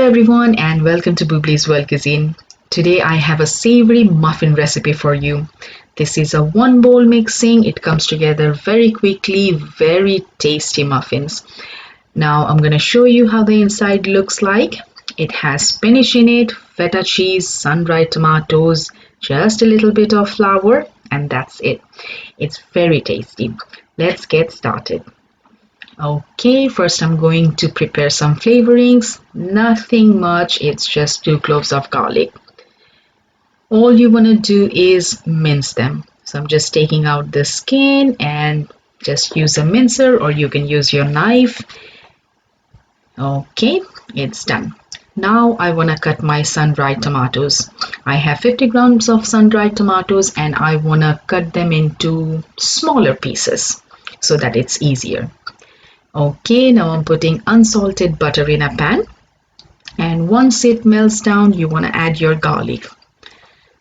everyone and welcome to Bubli's World Cuisine. Today I have a savory muffin recipe for you. This is a one bowl mixing. It comes together very quickly, very tasty muffins. Now I'm going to show you how the inside looks like. It has spinach in it, feta cheese, sun-dried tomatoes, just a little bit of flour, and that's it. It's very tasty. Let's get started. Okay, first I'm going to prepare some flavorings. Nothing much, it's just 2 cloves of garlic. All you want to do is mince them. So I'm just taking out the skin and just use a mincer, or you can use your knife. Okay, it's done. Now I want to cut my sun-dried tomatoes. I have 50 grams of sun-dried tomatoes and I want to cut them into smaller pieces so that it's easier. Okay, now I'm putting unsalted butter in a pan, and once it melts down, you want to add your garlic.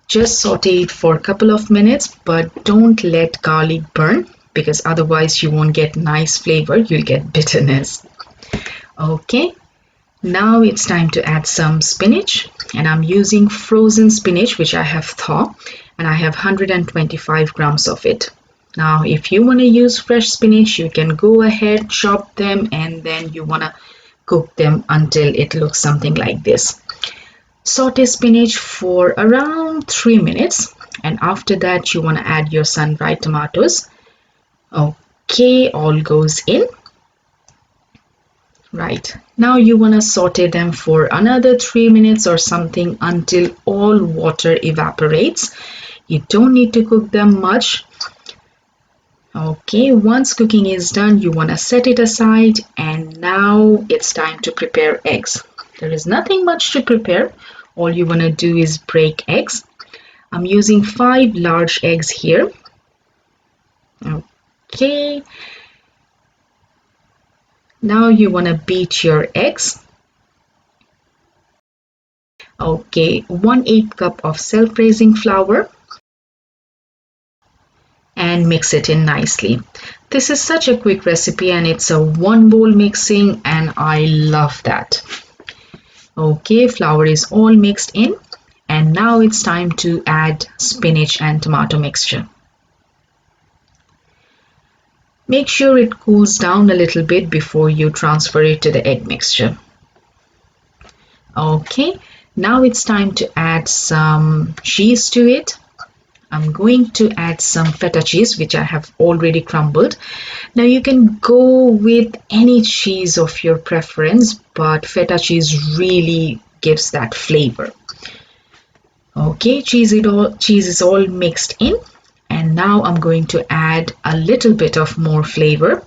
Just saute it for a couple of minutes, but don't let garlic burn because otherwise you won't get nice flavor, you'll get bitterness. Okay, now it's time to add some spinach, and I'm using frozen spinach which I have thawed, and I have 125 grams of it. Now, if you want to use fresh spinach, you can go ahead, chop them, and then you want to cook them until it looks something like this. Saute spinach for around 3 minutes, and after that, you want to add your sun-dried tomatoes. Okay, all goes in. Right, now you want to saute them for another 3 minutes or something until all water evaporates. You don't need to cook them much. Okay, once cooking is done, you want to set it aside, and now it's time to prepare eggs. There is nothing much to prepare. All you want to do is break eggs. I'm using 5 large eggs here. Okay. Now you want to beat your eggs. Okay, 1/8 cup of self-raising flour. And mix it in nicely. This is such a quick recipe and it's a one bowl mixing, and I love that. Okay, flour is all mixed in, and now it's time to add spinach and tomato mixture. Make sure it cools down a little bit before you transfer it to the egg mixture. Okay, now it's time to add some cheese to it. I'm going to add some feta cheese which I have already crumbled. Now you can go with any cheese of your preference, but feta cheese really gives that flavor. Okay, cheese is all mixed in, and now I'm going to add a little bit of more flavor,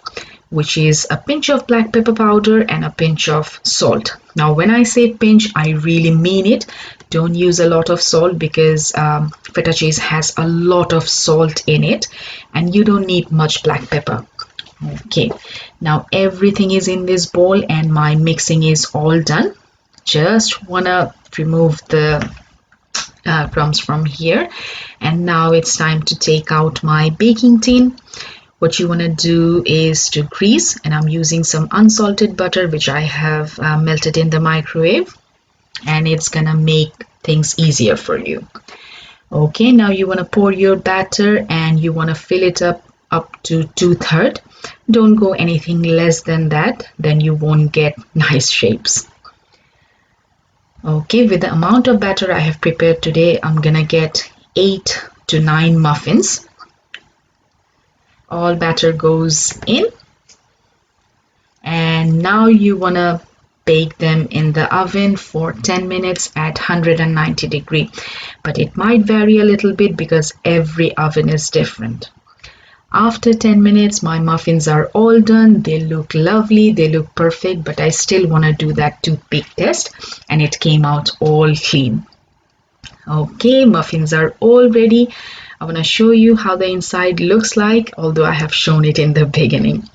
which is a pinch of black pepper powder and a pinch of salt. Now when I say pinch, I really mean it. Don't use a lot of salt because feta cheese has a lot of salt in it, and you don't need much black pepper. Okay, now everything is in this bowl and my mixing is all done. Just wanna remove the crumbs from here, and now it's time to take out my baking tin. What you want to do is to grease, and I'm using some unsalted butter which I have melted in the microwave, and it's gonna make things easier for you. Okay, now you want to pour your batter and you want to fill it up to 2/3. Don't go anything less than that, then you won't get nice shapes. Okay, with the amount of batter I have prepared today, I'm gonna get 8 to 9 muffins. All batter goes in, and now you want to bake them in the oven for 10 minutes at 190 degrees, but it might vary a little bit because every oven is different. After 10 minutes, my muffins are all done. They look lovely, they look perfect, but I still want to do that toothpick test, and it came out all clean. Okay, muffins are all ready. I want to show you how the inside looks like, although I have shown it in the beginning.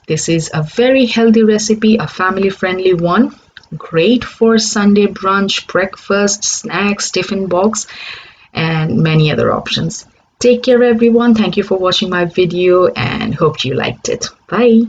This is a very healthy recipe, a family-friendly one. Great for Sunday brunch, breakfast, snacks, tiffin box, and many other options. Take care everyone. Thank you for watching my video and hope you liked it. Bye.